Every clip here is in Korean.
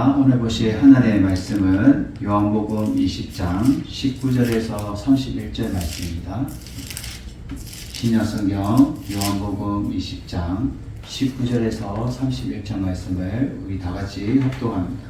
오늘 보실 하나님의 말씀은 요한복음 20장 19절에서 31절 말씀입니다. 신약성경 요한복음 20장 19절에서 31절 말씀을 우리 다 같이 합독합니다.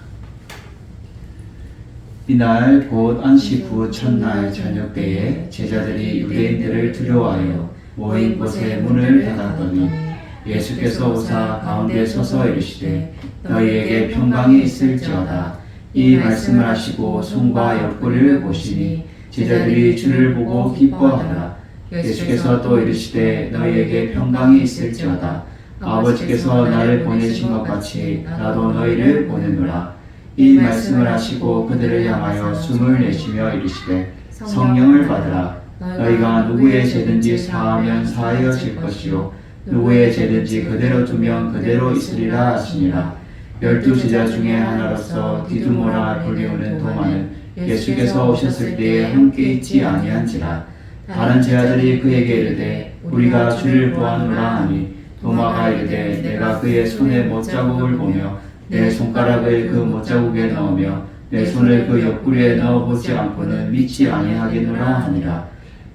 이날 곧 안식 후 첫날 저녁 때에 제자들이 유대인들을 두려워하여 모인 곳에 문을 닫았더니 예수께서 오사 가운데 서서 이르시되 너희에게 평강이 있을지어다. 이 말씀을 하시고 손과 옆구리를 보시니 제자들이 주를 보고 기뻐하더라. 예수께서 또 이르시되 너희에게 평강이 있을지어다. 아버지께서 나를 보내신 것 같이 나도 너희를 보내노라. 이 말씀을 하시고 그들을 향하여 숨을 내쉬며 이르시되 성령을 받으라. 너희가 누구의 죄든지 사하면 사하여질 것이요 누구의 죄든지 그대로 두면 그대로 있으리라 하시니라. 12 제자 중에 하나로서 디두모라 불리우는 도마는 예수께서 오셨을 때에 함께 있지 아니한지라. 다른 제자들이 그에게 이르되 우리가 주를 보았노라 하니 도마가 이르되 내가 그의 손에 못자국을 보며 내 손가락을 그 못자국에 넣으며 내 손을 그 옆구리에 넣어보지 않고는 믿지 아니하겠노라 하니라.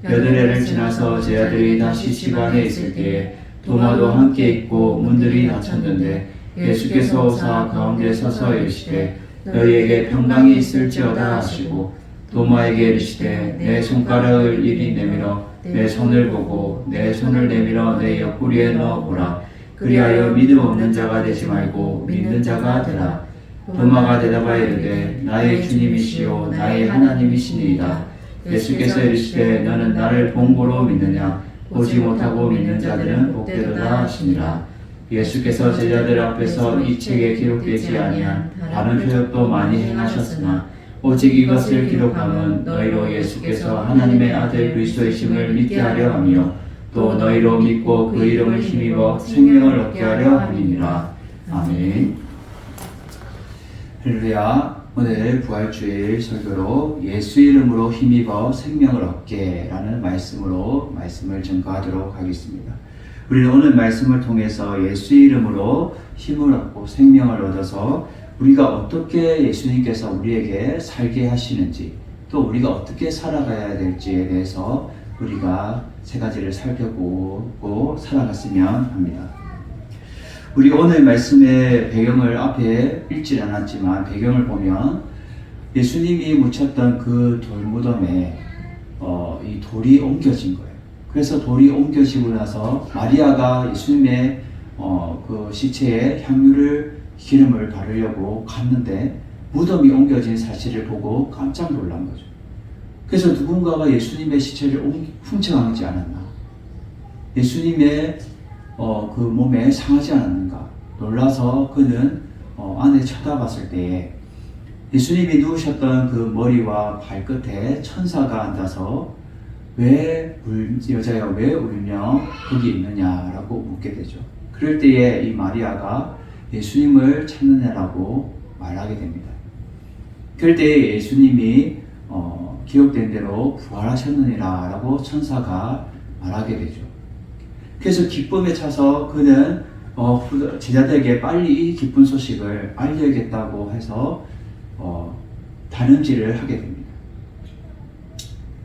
여드레를 지나서 제자들이 다시 집 안에 있을 때에 도마도 함께 있고 문들이 닫혔는데 예수께서 오사 가운데 서서 이르시되 너희에게 평강이 있을지어다 하시고 도마에게 이르시되 내 손가락을 이리 내밀어 내 손을 보고 내 손을 내밀어 내 옆구리에 넣어보라. 그리하여 믿음 없는 자가 되지 말고 믿는 자가 되라. 도마가 대답하여 이르되 나의 주님이시요 나의 하나님이시니이다. 예수께서 이르시되 너는 나를 본고로 믿느냐? 보지 못하고 믿는 자들은 복되도다 하시니라. 예수께서 제자들 앞에서 이 책에 기록되지 아니한 다른 표적도 많이 행하셨으나 오직 이것을 기록함은 너희로 예수께서 하나님의 아들 그리스도이심을 믿게 하려 하며 또 너희로 믿고 그 이름을 힘입어 생명을 얻게 하려 함이니라. 아멘. 할렐루야. 오늘 부활주일 설교로 예수 이름으로 힘입어 생명을 얻게 라는 말씀으로 말씀을 전가하도록 하겠습니다. 우리는 오늘 말씀을 통해서 예수 이름으로 힘을 얻고 생명을 얻어서 우리가 어떻게 예수님께서 우리에게 살게 하시는지 또 우리가 어떻게 살아가야 될지에 대해서 우리가 세 가지를 살펴보고 살아갔으면 합니다. 우리 오늘 말씀의 배경을 앞에 읽지 않았지만 배경을 보면 예수님이 묻혔던 그 돌무덤에 이 돌이 옮겨진 거예요. 그래서 돌이 옮겨지고 나서 마리아가 예수님의 그 시체에 향유를 기름을 바르려고 갔는데 무덤이 옮겨진 사실을 보고 깜짝 놀란 거죠. 그래서 누군가가 예수님의 시체를 훔쳐가지 않았나? 예수님의 그 몸에 상하지 않았는가 놀라서 그는 안에 쳐다봤을 때에 예수님이 누우셨던 그 머리와 발끝에 천사가 앉아서 여자여 왜 울며 거기 있느냐라고 묻게 되죠. 그럴 때에 이 마리아가 예수님을 찾느냐라고 말하게 됩니다. 그럴 때에 예수님이 기록된 대로 부활하셨느니라 라고 천사가 말하게 되죠. 그래서 기쁨에 차서 그는 제자들에게 빨리 이 기쁜 소식을 알려야겠다고 해서 다름질을 하게 됩니다.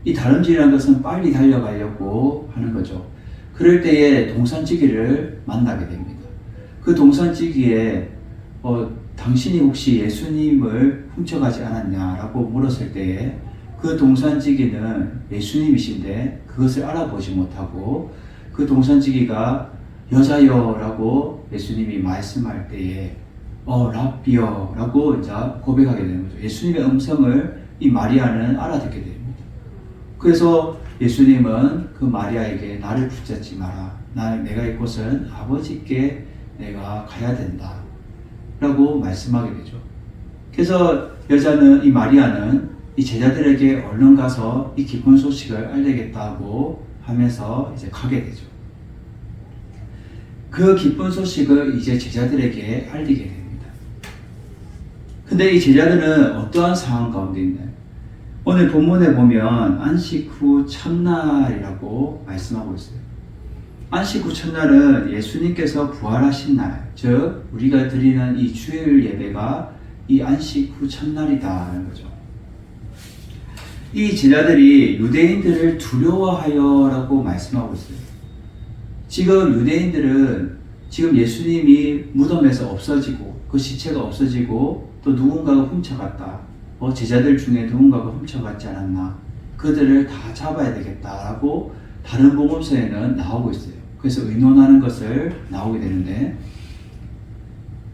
이 다름질이라는 것은 빨리 달려가려고 하는 거죠. 그럴 때에 동산지기를 만나게 됩니다. 그 동산지기에 당신이 혹시 예수님을 훔쳐가지 않았냐라고 물었을 때에 그 동산지기는 예수님이신데 그것을 알아보지 못하고 그 동산지기가 여자여 라고 예수님이 말씀할 때에 랍비여 라고 이제 고백하게 되는 거죠. 예수님의 음성을 이 마리아는 알아듣게 됩니다. 그래서 예수님은 그 마리아에게 나를 붙잡지 마라. 내가 이곳은 아버지께 내가 가야 된다 라고 말씀하게 되죠. 그래서 이 마리아는 이 제자들에게 얼른 가서 이 기쁜 소식을 알리겠다고 하면서 이제 가게 되죠. 그 기쁜 소식을 이제 제자들에게 알리게 됩니다. 근데 이 제자들은 어떠한 상황 가운데 있나요? 오늘 본문에 보면 안식 후 첫날이라고 말씀하고 있어요. 안식 후 첫날은 예수님께서 부활하신 날, 즉 우리가 드리는 이 주일 예배가 이 안식 후 첫날이다라는 거죠. 이 제자들이 유대인들을 두려워하여라고 말씀하고 있어요. 지금 유대인들은 지금 예수님이 무덤에서 없어지고 그 시체가 없어지고 또 누군가가 훔쳐갔다. 제자들 중에 누군가가 훔쳐갔지 않았나. 그들을 다 잡아야 되겠다라고 다른 복음서에는 나오고 있어요. 그래서 의논하는 것을 나오게 되는데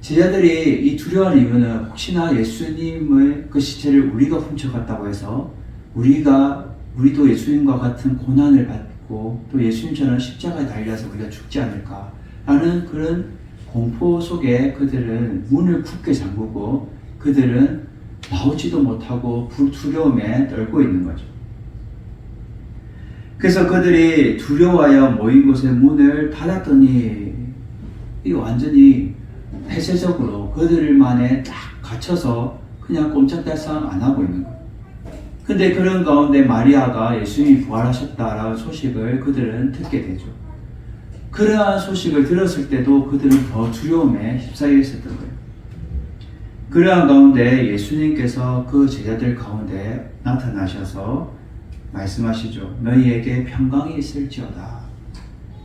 제자들이 이 두려워하는 이유는 혹시나 예수님의 그 시체를 우리가 훔쳐갔다고 해서 우리도 예수님과 같은 고난을 받고 또 예수님처럼 십자가에 달려서 우리가 죽지 않을까 라는 그런 공포 속에 그들은 문을 굳게 잠그고 그들은 나오지도 못하고 두려움에 떨고 있는 거죠. 그래서 그들이 두려워하여 모인 곳에 문을 닫았더니 이 완전히 폐쇄적으로 그들만에 딱 갇혀서 그냥 꼼짝달싹 안 하고 있는 거예요. 근데 그런 가운데 마리아가 예수님이 부활하셨다라는 소식을 그들은 듣게 되죠. 그러한 소식을 들었을 때도 그들은 더 두려움에 휩싸여 있었던 거예요. 그러한 가운데 예수님께서 그 제자들 가운데 나타나셔서 말씀하시죠. 너희에게 평강이 있을지어다.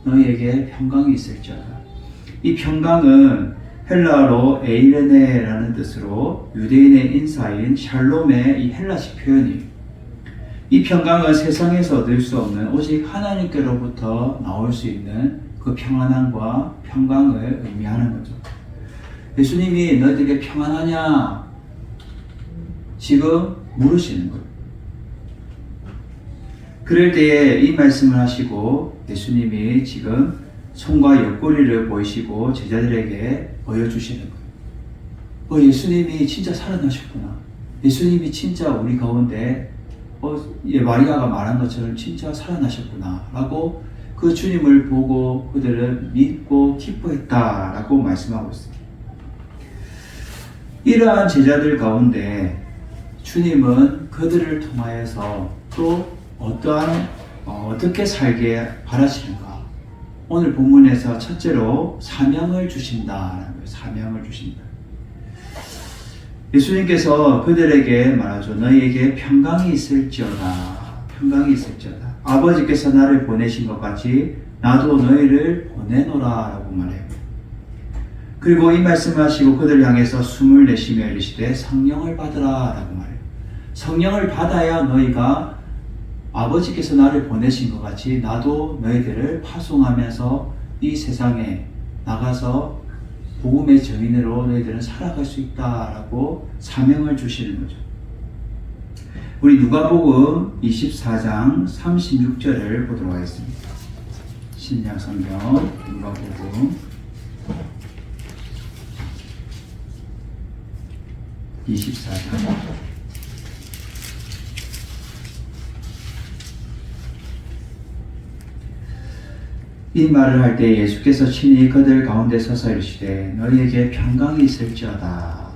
너희에게 평강이 있을지어다. 이 평강은 헬라어로 에이레네라는 뜻으로 유대인의 인사인 샬롬의 이 헬라식 표현이에요. 이 평강은 세상에서 얻을 수 없는 오직 하나님께로부터 나올 수 있는 그 평안함과 평강을 의미하는 거죠. 예수님이 너희들에게 평안하냐? 지금 물으시는 거예요. 그럴 때에 이 말씀을 하시고 예수님이 지금 손과 옆구리를 보이시고 제자들에게 보여주시는 거예요. 예수님이 진짜 살아나셨구나. 예수님이 진짜 우리 가운데 마리아가 말한 것처럼 진짜 살아나셨구나 라고 그 주님을 보고 그들은 믿고 기뻐했다 라고 말씀하고 있습니다. 이러한 제자들 가운데 주님은 그들을 통하여서 또 어떻게 살게 바라시는가. 오늘 본문에서 첫째로 사명을 주신다라는 거예요. 사명을 주신다. 예수님께서 그들에게 말하죠. 너희에게 평강이 있을지어다. 평강이 있을지어다. 아버지께서 나를 보내신 것 같이 나도 너희를 보내노라 라고 말해요. 그리고 이 말씀을 하시고 그들을 향해서 숨을 내쉬며 이르시되 성령을 받으라 라고 말해요. 성령을 받아야 너희가 아버지께서 나를 보내신 것 같이 나도 너희들을 파송하면서 이 세상에 나가서 복음의 증인으로 너희들은 살아갈 수 있다라고 사명을 주시는 거죠. 우리 누가복음 24장 36절을 보도록 하겠습니다. 신약 성경 누가복음 24장 이 말을 할 때 예수께서 친히 그들 가운데 서서 이르시되 너희에게 평강이 있을지어다.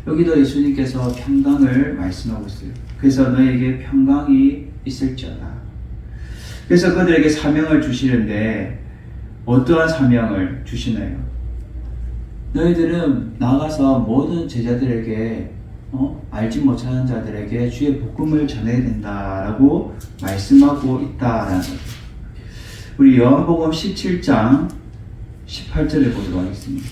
여기도 예수님께서 평강을 말씀하고 있어요. 그래서 너희에게 평강이 있을지어다. 그래서 그들에게 사명을 주시는데 어떠한 사명을 주시나요? 너희들은 나가서 모든 제자들에게 알지 못하는 자들에게 주의 복음을 전해야 된다라고 말씀하고 있다라는 거죠. 우리 요한복음 17장 18절을 보도록 하겠습니다.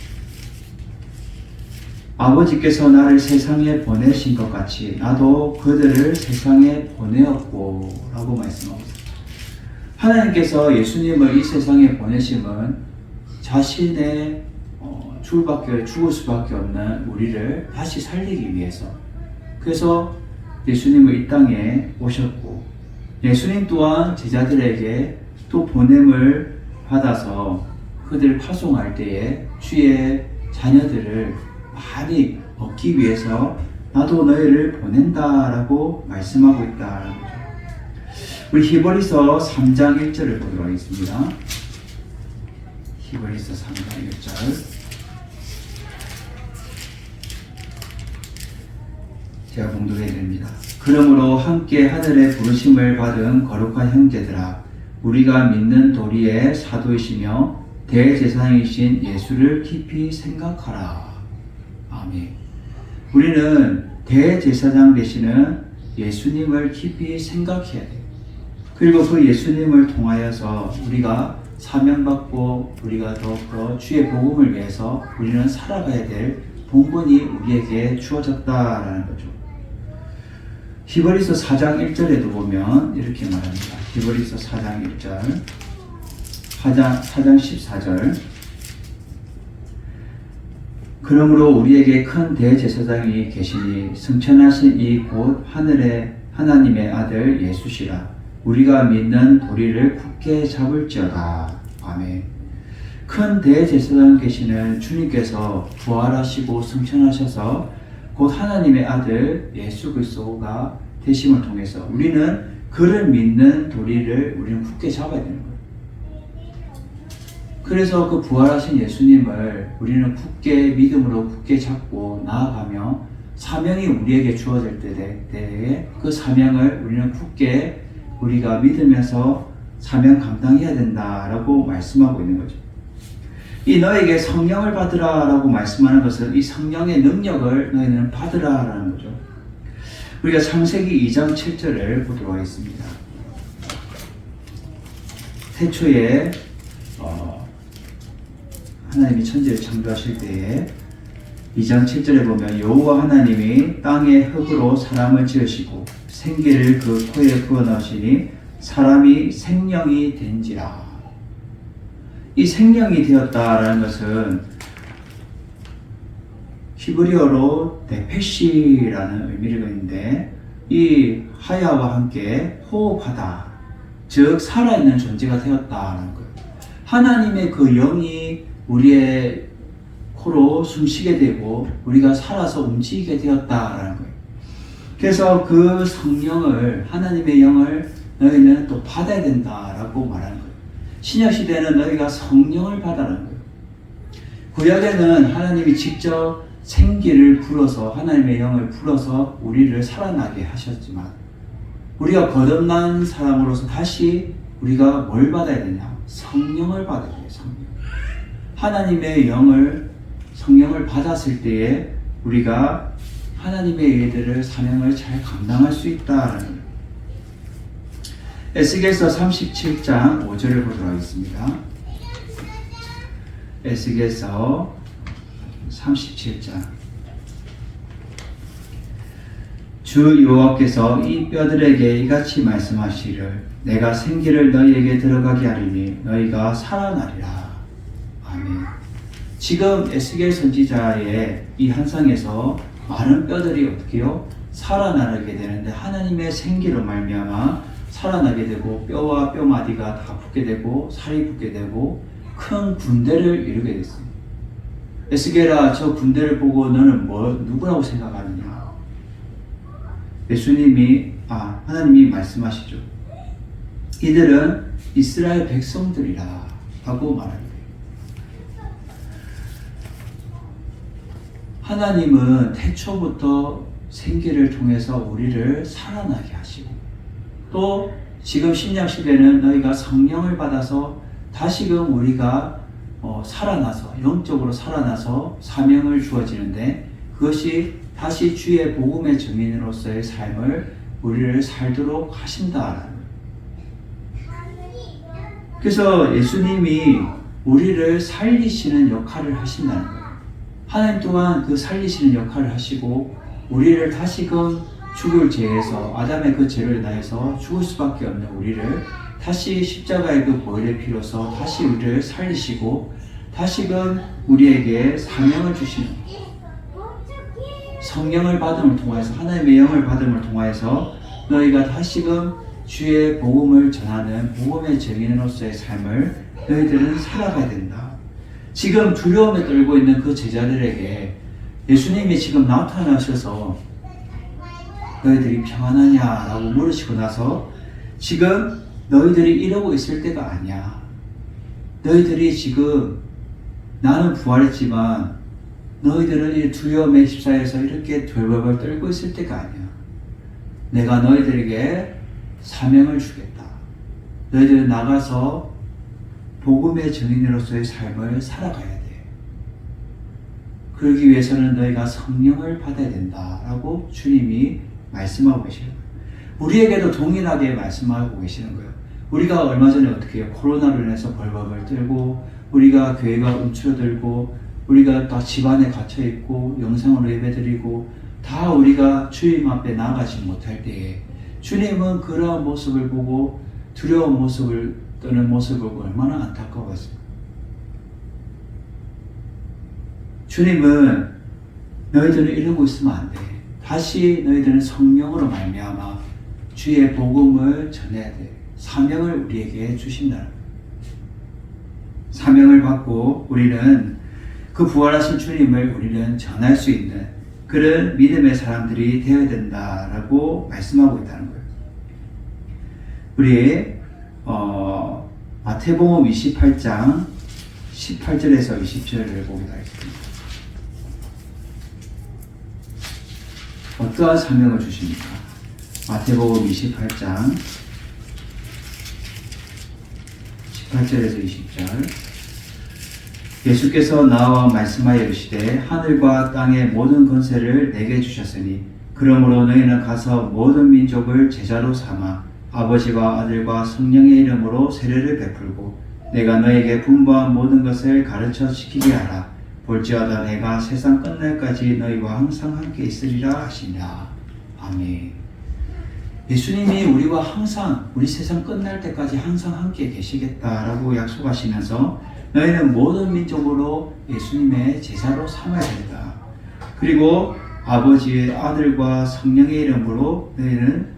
아버지께서 나를 세상에 보내신 것 같이 나도 그들을 세상에 보내었고 라고 말씀하고 있습니다. 하나님께서 예수님을 이 세상에 보내심은 자신의 죽을 수밖에 없는 우리를 다시 살리기 위해서, 그래서 예수님을 이 땅에 오셨고 예수님 또한 제자들에게 또 보냄을 받아서 그들 파송할 때에 주의 자녀들을 많이 얻기 위해서 나도 너희를 보낸다라고 말씀하고 있다라는 거죠. 우리 히브리서 3장 1절을 보도록 하겠습니다. 히브리서 3장 1절 제가 봉독해 드립니다. 그러므로 함께 하늘의 부르심을 받은 거룩한 형제들아, 우리가 믿는 도리의 사도이시며 대제사장이신 예수를 깊이 생각하라. 아멘. 우리는 대제사장 되시는 예수님을 깊이 생각해야 돼요. 그리고 그 예수님을 통하여서 우리가 사명받고 우리가 더욱더 주의 복음을 위해서 우리는 살아가야 될 본분이 우리에게 주어졌다라는 거죠. 히브리서 4장 1절에도 보면 이렇게 말합니다. 히브리서 4장 1절, 4장 14절. 그러므로 우리에게 큰 대제사장이 계시니 승천하신 이 곧 하늘의 하나님의 아들 예수시라. 우리가 믿는 도리를 굳게 잡을지어다. 아멘. 큰 대제사장 계시는 주님께서 부활하시고 승천하셔서 곧 하나님의 아들 예수 그리스도가 되심을 통해서 우리는 그를 믿는 도리를 우리는 굳게 잡아야 되는 거예요. 그래서 그 부활하신 예수님을 우리는 굳게 믿음으로 굳게 잡고 나아가며 사명이 우리에게 주어질 때에 그 사명을 우리는 굳게 우리가 믿으면서 사명 감당해야 된다라고 말씀하고 있는 거죠. 이 너에게 성령을 받으라라고 말씀하는 것은 이 성령의 능력을 너희는 받으라라는 거죠. 우리가 창세기 2장 7절을 보도록 하겠습니다. 태초에 하나님이 천지를 창조하실 때에 2장 7절에 보면 여호와 하나님이 땅의 흙으로 사람을 지으시고 생기를 그 코에 부어넣으시니 사람이 생명이 된지라. 이 생명이 되었다라는 것은 히브리어로 네페시라는 의미가 있는데 이 하야와 함께 호흡하다, 즉 살아있는 존재가 되었다는 거예요. 하나님의 그 영이 우리의 코로 숨쉬게 되고 우리가 살아서 움직이게 되었다라는 거예요. 그래서 그 성령을, 하나님의 영을 너희는 또 받아야 된다라고 말하는 거예요. 신약시대는 너희가 성령을 받아라는 거예요. 구약에는 하나님이 직접 생기를 불어서 하나님의 영을 불어서 우리를 살아나게 하셨지만 우리가 거듭난 사람으로서 다시 우리가 뭘 받아야 되냐? 성령을 받아야 돼요. 성령. 하나님의 영을, 성령을 받았을 때에 우리가 하나님의 일들을, 사명을 잘 감당할 수 있다라는 거예요. 에스겔서 37장 5절을 보도록 하겠습니다. 에스겔서 37장. 주 여호와께서 이 뼈들에게 이같이 말씀하시기를 내가 생기를 너희에게 들어가게 하리니 너희가 살아나리라. 아멘. 지금 에스겔 선지자의 이 환상에서 많은 뼈들이 어떻게요? 살아나게 되는데 하나님의 생기로 말미암아 살아나게 되고 뼈와 뼈마디가 다 붙게 되고 살이 붙게 되고 큰 군대를 이루게 됐습니다. 에스겔아, 저 군대를 보고 너는 누구라고 생각하느냐? 하나님이 말씀하시죠. 이들은 이스라엘 백성들이라 하고 말합니다. 하나님은 태초부터 생기를 통해서 우리를 살아나게 하시고 또 지금 신약시대는 너희가 성령을 받아서 다시금 우리가 살아나서 영적으로 살아나서 사명을 주어지는데 그것이 다시 주의 복음의 증인으로서의 삶을 우리를 살도록 하신다라는 거예요. 그래서 예수님이 우리를 살리시는 역할을 하신다는 거예요. 하나님 또한 그 살리시는 역할을 하시고 우리를 다시금 죽을 죄에서 아담의 그 죄를 인하여서 죽을 수밖에 없는 우리를 다시 십자가의 그 보혈의 피로서 다시 우리를 살리시고 다시금 우리에게 사명을 주시는 성령을 받음을 통하여서 하나님의 영을 받음을 통하여서 너희가 다시금 주의 복음을 전하는 복음의 증인으로서의 삶을 너희들은 살아가야 된다. 지금 두려움에 떨고 있는 그 제자들에게 예수님이 지금 나타나셔서 너희들이 평안하냐라고 물으시고 나서 지금 너희들이 이러고 있을 때가 아니야. 너희들이 지금 나는 부활했지만 너희들은 이 두려움에 휩싸여서 이렇게 돌벌벌 떨고 있을 때가 아니야. 내가 너희들에게 사명을 주겠다. 너희들은 나가서 복음의 증인으로서의 삶을 살아가야 돼. 그러기 위해서는 너희가 성령을 받아야 된다라고 주님이 말씀하고 계시는 거예요. 우리에게도 동일하게 말씀하고 계시는 거예요. 우리가 얼마 전에 어떻게 해요? 코로나로 인해서 벌벌벌 떨고 우리가 교회가 움츠러들고 우리가 다 집안에 갇혀있고 영상으로 예배드리고 다 우리가 주님 앞에 나가지 못할 때에 주님은 그러한 모습을 보고 두려운 모습을 떠는 모습을 보고 얼마나 안타까웠습니까? 주님은 너희들은 이러고 있으면 안 돼. 다시 너희들은 성령으로 말미암아 주의 복음을 전해야 돼. 사명을 우리에게 주신다는 거예요. 사명을 받고 우리는 그 부활하신 주님을 우리는 전할 수 있는 그런 믿음의 사람들이 되어야 된다라고 말씀하고 있다는 거예요. 우리 마태복음 28장 18절에서 20절을 보기도 하겠습니다. 어떠한 사명을 주십니까? 마태복음 28장 18절에서 20절. 예수께서 나와 말씀하여 이르시되 하늘과 땅의 모든 권세를 내게 주셨으니 그러므로 너희는 가서 모든 민족을 제자로 삼아 아버지와 아들과 성령의 이름으로 세례를 베풀고 내가 너에게 분부한 모든 것을 가르쳐 지키게 하라. 볼지어다 내가 세상 끝날까지 너희와 항상 함께 있으리라 하시니라. 아멘. 예수님이 우리와 항상 우리 세상 끝날 때까지 항상 함께 계시겠다라고 약속하시면서 너희는 모든 민족으로 예수님의 제자로 삼아야 된다. 그리고 아버지의 아들과 성령의 이름으로 너희는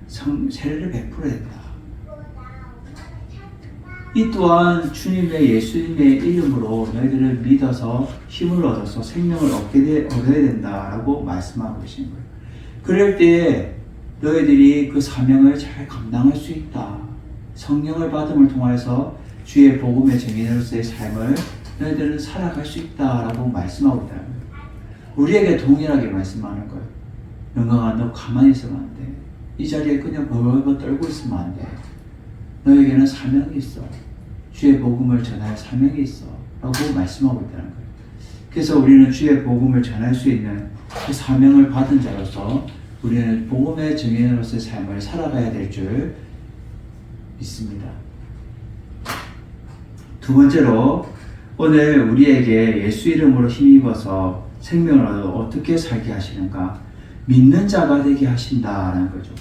세례를 베풀어야 된다. 이 또한 주님의 예수님의 이름으로 너희들을 믿어서 힘을 얻어서 생명을 얻어야 된다라고 말씀하고 계신 거예요. 그럴 때 너희들이 그 사명을 잘 감당할 수 있다. 성령을 받음을 통해서 주의 복음의 증인으로서의 삶을 너희들은 살아갈 수 있다라고 말씀하고 있다는 거예요. 우리에게 동일하게 말씀하는 거예요. 영광아, 너 가만히 있으면 안 돼. 이 자리에 그냥 벌벌 떨고 있으면 안 돼. 너에게는 사명이 있어. 주의 복음을 전할 사명이 있어. 라고 말씀하고 있다는 거예요. 그래서 우리는 주의 복음을 전할 수 있는 그 사명을 받은 자로서 우리는 복음의 증인으로서의 삶을 살아가야 될 줄 믿습니다. 두 번째로 오늘 우리에게 예수 이름으로 힘입어서 생명을 얻어 어떻게 살게 하시는가? 믿는 자가 되게 하신다라는 거죠.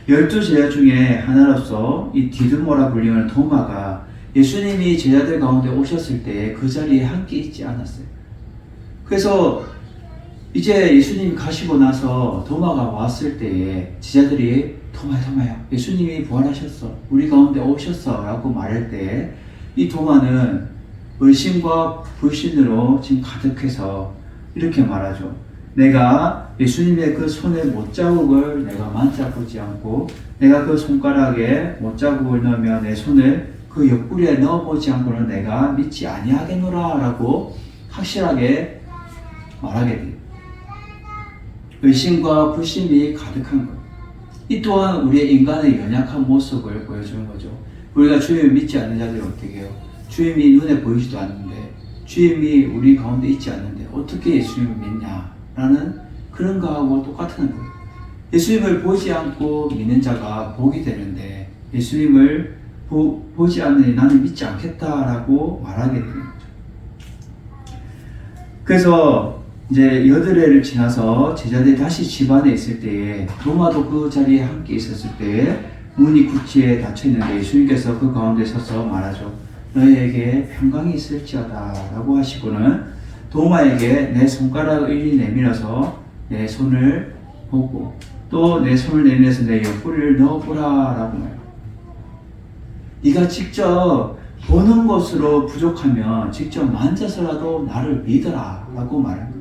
12제자 중에 하나로서 이 디두모라 불리는 도마가 예수님이 제자들 가운데 오셨을 때 그 자리에 함께 있지 않았어요. 그래서 이제 예수님이 가시고 나서 도마가 왔을 때에 제자들이 도마야 예수님이 부활하셨어. 우리 가운데 오셨어 라고 말할 때 이 도마는 의심과 불신으로 지금 가득해서 이렇게 말하죠. 내가 예수님의 그 손에 못자국을 내가 만져보지 않고 내가 그 손가락에 못자국을 넣으며 내 손을 그 옆구리에 넣어보지 않고는 내가 믿지 아니하겠노라 라고 확실하게 말하게 돼요. 의심과 불신이 가득한 거예요. 이 또한 우리의 인간의 연약한 모습을 보여주는 거죠. 우리가 주님을 믿지 않는 자들이 어떻게 해요? 주님이 눈에 보이지도 않는데 주님이 우리 가운데 있지 않는데 어떻게 예수님을 믿냐라는 그런 거하고 똑같은 거예요. 예수님을 보지 않고 믿는 자가 복이 되는데 예수님을 보지 않으니 나는 믿지 않겠다라고 말하게 되는 거죠. 그래서 이제 8회를 지나서 제자들이 다시 집안에 있을 때에 도마도 그 자리에 함께 있었을 때에 문이 굳게 닫혀있는데 예수님께서 그 가운데 서서 말하죠. 너희에게 평강이 있을지어다 라고 하시고는 도마에게 내 손가락을 일일이 내밀어서 내 손을 보고 또 내 손을 내밀어서 내 옆구리를 넣어보라 라고 말해요. 네가 직접 보는 것으로 부족하면 직접 만져서라도 나를 믿어라 라고 말합니다.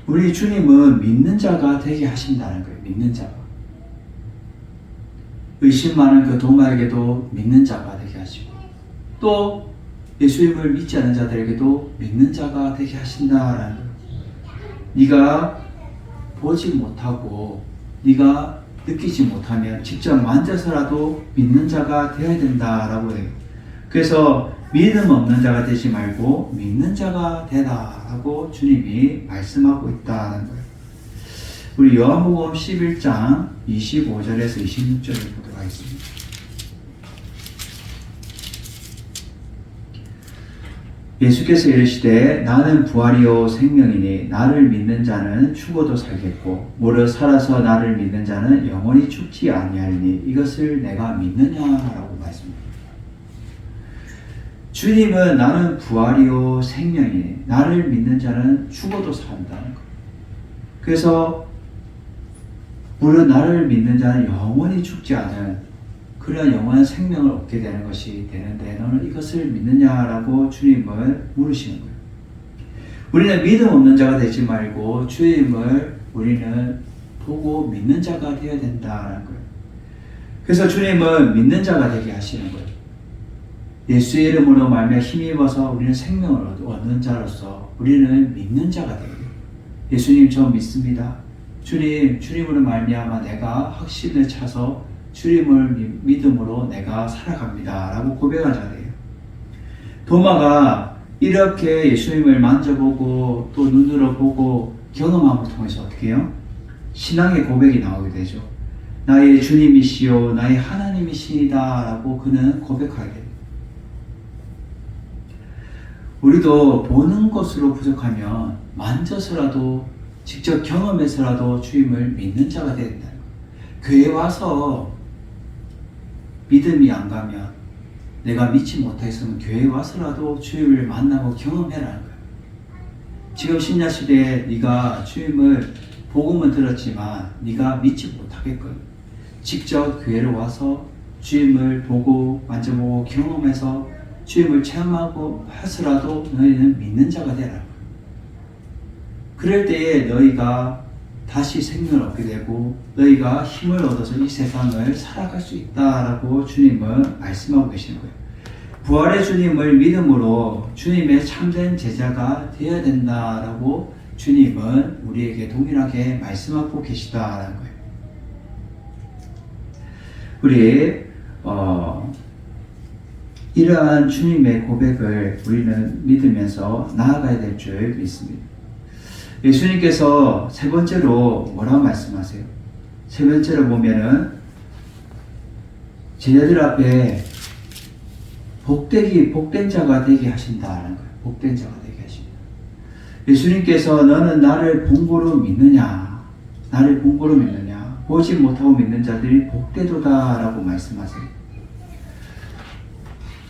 우리 주님은 믿는 자가 되게 하신다는 거예요. 믿는 자가. 의심 많은 그 도마에게도 믿는 자가 되게 하시고 또 예수님을 믿지 않는 자들에게도 믿는 자가 되게 하신다라는 거예요. 네가 보지 못하고 네가 느끼지 못하면 직접 만져서라도 믿는 자가 되어야 된다라고 해요. 그래서 믿음 없는 자가 되지 말고 믿는 자가 되라 하고 주님이 말씀하고 있다는 거예요. 우리 요한복음 11장 25절에서 26절을 보도록 하겠습니다. 예수께서 이르시되 나는 부활이요 생명이니 나를 믿는 자는 죽어도 살겠고 무릇 살아서 나를 믿는 자는 영원히 죽지 아니하리니 이것을 내가 믿느냐라고 말씀합니다. 주님은 나는 부활이요 생명이니 나를 믿는 자는 죽어도 산다는 거예요. 그래서 무릇 나를 믿는 자는 영원히 죽지 않은 그러한 영원한 생명을 얻게 되는 것이 되는데 너는 이것을 믿느냐라고 주님을 물으시는 거예요. 우리는 믿음 없는 자가 되지 말고 주님을 우리는 보고 믿는 자가 되어야 된다는 거예요. 그래서 주님은 믿는 자가 되게 하시는 거예요. 예수의 이름으로 말미암아 힘입어서 우리는 생명을 얻는 자로서 우리는 믿는 자가 되게 돼요. 예수님 저 믿습니다. 주님으로 말미암아 내가 확신을 차서 주님을 믿음으로 내가 살아갑니다 라고 고백한 자들이에요. 도마가 이렇게 예수님을 만져보고 또 눈으로 보고 경험함을 통해서 어떻게 해요? 신앙의 고백이 나오게 되죠. 나의 주님이시요 나의 하나님이시다 라고 그는 고백하게 돼요. 우리도 보는 것으로 부족하면 만져서라도 직접 경험해서라도 주님을 믿는 자가 되야 된다는 거예요. 교회 와서 믿음이 안 가면 내가 믿지 못했으면 교회 와서라도 주님을 만나고 경험해라는 거예요. 지금 신약시대에 네가 주님을 복음은 들었지만 네가 믿지 못하겠거든. 직접 교회를 와서 주님을 보고 만져보고 경험해서 주님을 체험하고 해서라도 너희는 믿는 자가 되라. 그럴 때에 너희가 다시 생명을 얻게 되고 너희가 힘을 얻어서 이 세상을 살아갈 수 있다라고 주님은 말씀하고 계시는 거예요. 부활의 주님을 믿음으로 주님의 참된 제자가 되어야 된다라고 주님은 우리에게 동일하게 말씀하고 계시다라는 거예요. 우리 이러한 주님의 고백을 우리는 믿으면서 나아가야 될 줄 믿습니다. 예수님께서 세 번째로 뭐라고 말씀하세요? 세 번째로 보면은 제자들 앞에 복된 자가 되게 하신다는 거예요. 복된 자가 되게 하신다. 예수님께서 너는 나를 본고로 믿느냐? 나를 본고로 믿느냐? 보지 못하고 믿는 자들이 복되도다라고 말씀하세요.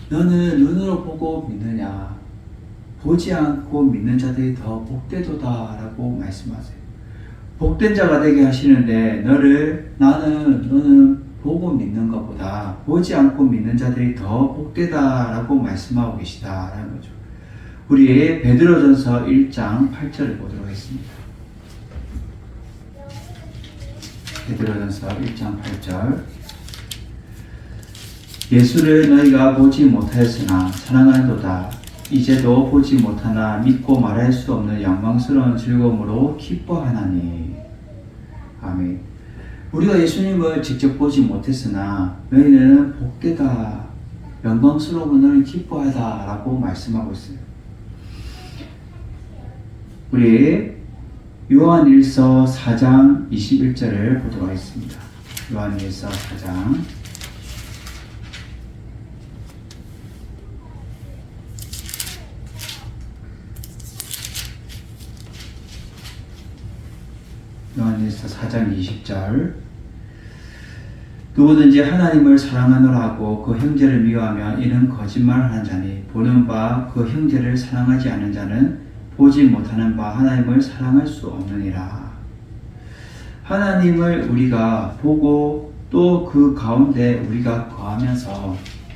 너는 눈으로 보고 믿느냐? 보지 않고 믿는 자들이 더 복되도다라고 말씀하세요. 복된 자가 되게 하시는데 너는 보고 믿는 것보다 보지 않고 믿는 자들이 더 복되다라고 말씀하고 계시다라는 거죠. 우리 베드로전서 1장 8절을 보도록 하겠습니다. 베드로전서 1장 8절. 예수를 너희가 보지 못하였으나 사랑하도다. 이제도 보지 못하나 믿고 말할 수 없는 영광스러운 즐거움으로 기뻐하나니. 아멘. 우리가 예수님을 직접 보지 못했으나 너희는 복되다, 영광스러운 너희 기뻐하다 라고 말씀하고 있어요. 우리 요한일서 4장 21절을 보도록 하겠습니다. 요한일서 4장 요한일서 4장 20절. 누구든지 하나님을 사랑하노라 하고 그 형제를 미워하면 이는 거짓말하는 자니 보는 바 그 형제를 사랑하지 않는 자는 보지 못하는 바 하나님을 사랑할 수 없느니라. 하나님을 우리가 보고 또 그 가운데 우리가 거하면서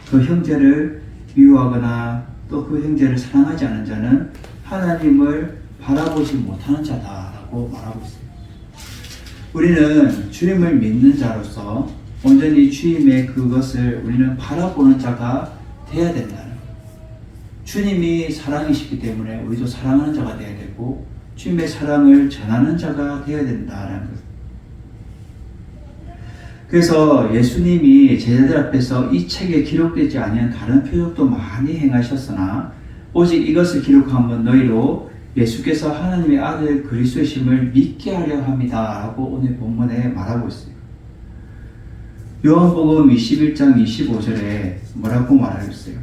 그 형제를 미워하거나 또 그 형제를 사랑하지 않는 자는 하나님을 바라보지 못하는 자다라고 말하고 있어요. 우리는 주님을 믿는 자로서 온전히 주님의 그것을 우리는 바라보는 자가 되어야 된다는 거예요. 주님이 사랑이시기 때문에 우리도 사랑하는 자가 되어야 되고 주님의 사랑을 전하는 자가 되어야 된다는 거예요. 그래서 예수님이 제자들 앞에서 이 책에 기록되지 아니한 다른 표적도 많이 행하셨으나 오직 이것을 기록함은 너희로 예수께서 하나님의 아들 그리스도이심을 믿게 하려 함이다 라고 오늘 본문에 말하고 있어요. 요한복음 21장 25절에 뭐라고 말하고 있어요?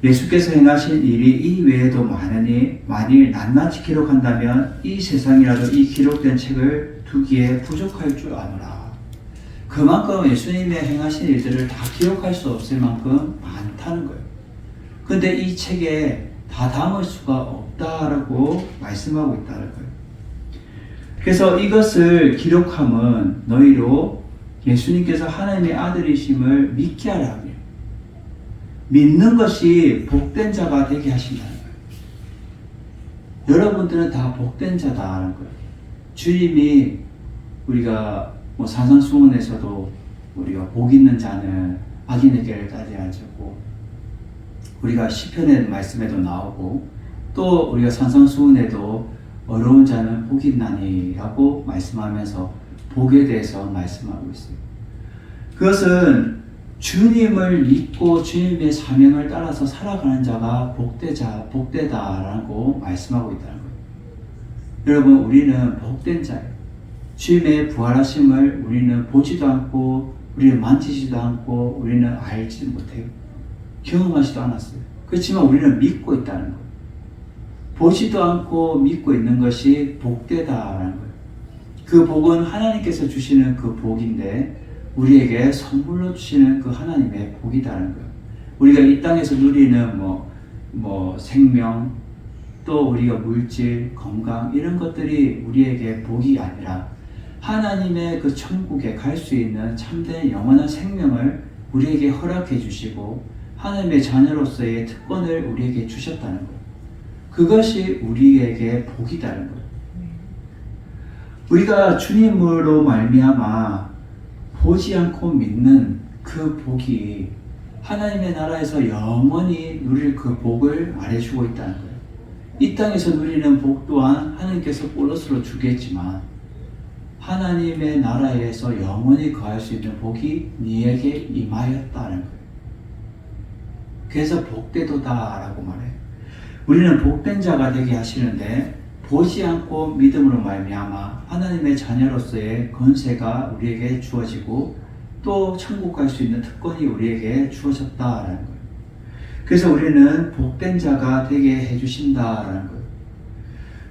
예수께서 행하신 일이 이 외에도 많으니 만일 낱낱이 기록한다면 이 세상이라도 이 기록된 책을 두기에 부족할 줄 아노라. 그만큼 예수님의 행하신 일들을 다 기록할 수 없을 만큼 많다는 거예요. 근데 이 책에 다 담을 수가 없다라고 말씀하고 있다는 거예요. 그래서 이것을 기록함은 너희로 예수님께서 하나님의 아들이심을 믿게 하라. 믿는 것이 복된 자가 되게 하신다는 거예요. 여러분들은 다 복된 자다라는 거예요. 주님이 우리가 산상수훈에서도 우리가 복 있는 자는 악인에게를 따지 않고 우리가 시편의 말씀에도 나오고 또 우리가 산상수훈에도 어려운 자는 복이 있나니라고 말씀하면서 복에 대해서 말씀하고 있어요. 그것은 주님을 믿고 주님의 사명을 따라서 살아가는 자가 복되다라고 말씀하고 있다는 거예요. 여러분, 우리는 복된 자예요. 주님의 부활하심을 우리는 보지도 않고 우리는 만지지도 않고 우리는 알지도 못해요. 경험하지도 않았어요. 그렇지만 우리는 믿고 있다는 거예요. 보지도 않고 믿고 있는 것이 복되다라는 거예요. 그 복은 하나님께서 주시는 그 복인데 우리에게 선물로 주시는 그 하나님의 복이다라는 거예요. 우리가 이 땅에서 누리는 생명, 또 우리가 물질, 건강 이런 것들이 우리에게 복이 아니라 하나님의 그 천국에 갈 수 있는 참된 영원한 생명을 우리에게 허락해 주시고 하나님의 자녀로서의 특권을 우리에게 주셨다는 거예요. 그것이 우리에게 복이다는 거예요. 우리가 주님으로 말미암아 보지 않고 믿는 그 복이 하나님의 나라에서 영원히 누릴 그 복을 말해주고 있다는 거예요. 이 땅에서 누리는 복 또한 하나님께서 보너스로 주겠지만 하나님의 나라에서 영원히 거할 수 있는 복이 네에게 임하였다는 거예요. 그래서 복되도다라고 말해요. 우리는 복된 자가 되게 하시는데 보지 않고 믿음으로 말미암아 하나님의 자녀로서의 권세가 우리에게 주어지고 또 천국 갈 수 있는 특권이 우리에게 주어졌다라는 거예요. 그래서 우리는 복된 자가 되게 해주신다라는 거예요.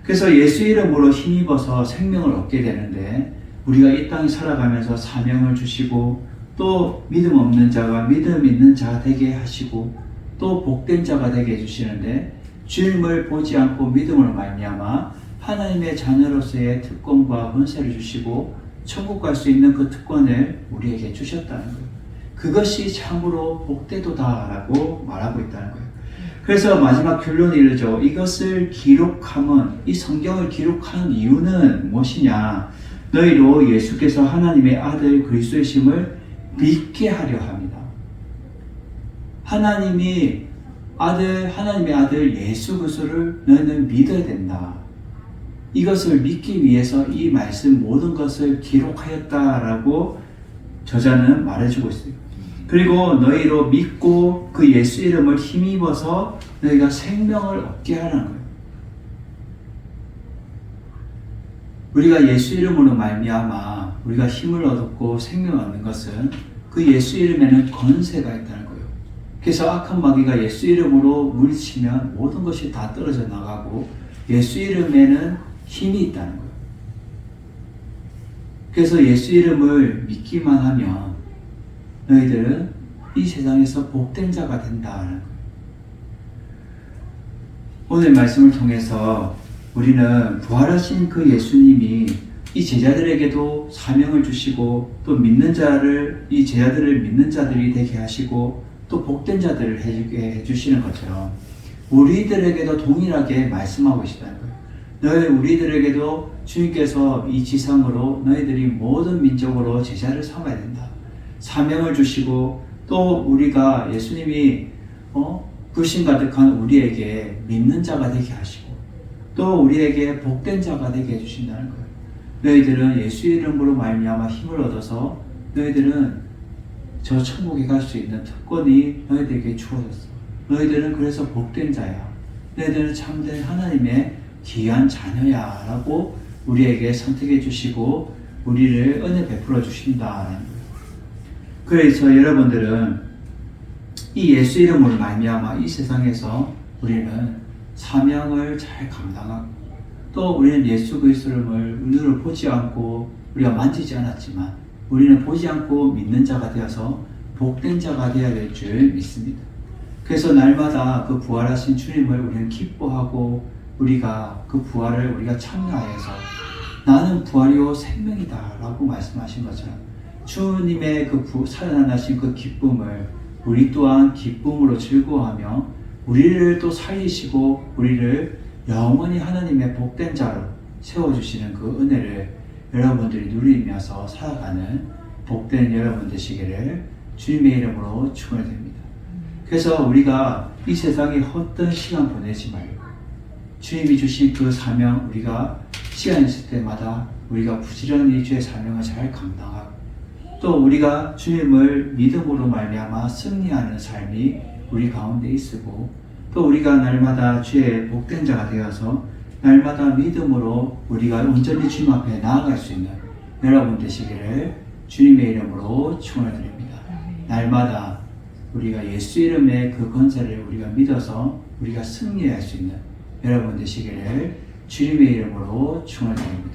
그래서 예수 이름으로 힘입어서 생명을 얻게 되는데 우리가 이 땅에 살아가면서 사명을 주시고 또 믿음 없는 자가 믿음 있는 자 되게 하시고 또 복된 자가 되게 해주시는데 주님을 보지 않고 믿음으로 말미암아 하나님의 자녀로서의 특권과 권세를 주시고 천국 갈 수 있는 그 특권을 우리에게 주셨다는 거예요. 그것이 참으로 복되도다라고 말하고 있다는 거예요. 그래서 마지막 결론이 이르죠. 이것을 기록함은, 이 성경을 기록한 이유는 무엇이냐? 너희로 예수께서 하나님의 아들 그리스도이심을 믿게 하려 합니다. 하나님의 아들 예수 그리스도를 너희는 믿어야 된다. 이것을 믿기 위해서 이 말씀 모든 것을 기록하였다라고 저자는 말해주고 있어요. 그리고 너희로 믿고 그 예수 이름을 힘입어서 너희가 생명을 얻게 하라는 거예요. 우리가 예수 이름으로 말미암아 우리가 힘을 얻고 생명을 얻는 것은 그 예수 이름에는 권세가 있다는 거예요. 그래서 악한 마귀가 예수 이름으로 물리치면 모든 것이 다 떨어져 나가고 예수 이름에는 힘이 있다는 거예요. 그래서 예수 이름을 믿기만 하면 너희들은 이 세상에서 복된 자가 된다는 거예요. 오늘 말씀을 통해서 우리는 부활하신 그 예수님이 이 제자들에게도 사명을 주시고 또 믿는 자를, 이 제자들을 믿는 자들이 되게 하시고 또 복된 자들을 해주시는 것처럼 우리들에게도 동일하게 말씀하고 계시다는 거예요. 우리들에게도 주님께서 이 지상으로 너희들이 모든 민족으로 제자를 삼아야 된다. 사명을 주시고 또 우리가 예수님이 불신 가득한 우리에게 믿는 자가 되게 하시고 또 우리에게 복된 자가 되게 해주신다는 거예요. 너희들은 예수 이름으로 말미암아 힘을 얻어서 너희들은 저 천국에 갈 수 있는 특권이 너희들에게 주어졌어. 너희들은 그래서 복된 자야. 너희들은 참된 하나님의 귀한 자녀야 라고 우리에게 선택해 주시고 우리를 은혜 베풀어 주신다라는 거예요. 그래서 여러분들은 이 예수 이름으로 말미암아 이 세상에서 우리는 사명을 잘 감당하고, 또 우리는 예수 그리스도를 눈으로 보지 않고 우리가 만지지 않았지만 우리는 보지 않고 믿는 자가 되어서 복된 자가 되어야 될 줄 믿습니다. 그래서 날마다 그 부활하신 주님을 우리는 기뻐하고 우리가 그 부활을 우리가 참여하여서 나는 부활이요 생명이다 라고 말씀하신 것처럼 주님의 그 살아나신 그 기쁨을 우리 또한 기쁨으로 즐거워하며 우리를 또 살리시고 우리를 영원히 하나님의 복된 자로 세워주시는 그 은혜를 여러분들이 누리면서 살아가는 복된 여러분 되시기를 주님의 이름으로 축원드립니다. 그래서 우리가 이 세상에 헛된 시간 보내지 말고 주님이 주신 그 사명, 우리가 시간 있을 때마다 우리가 부지런히 주의 사명을 잘 감당하고, 또 우리가 주님을 믿음으로 말미암아 승리하는 삶이 우리 가운데 있으고, 또 우리가 날마다 주의 복된 자가 되어서 날마다 믿음으로 우리가 온전히 주님 앞에 나아갈 수 있는 여러분 되시기를 주님의 이름으로 축원을 드립니다. 날마다 우리가 예수 이름의 그 권세를 우리가 믿어서 우리가 승리할 수 있는 여러분 되시기를 주님의 이름으로 축원을 드립니다.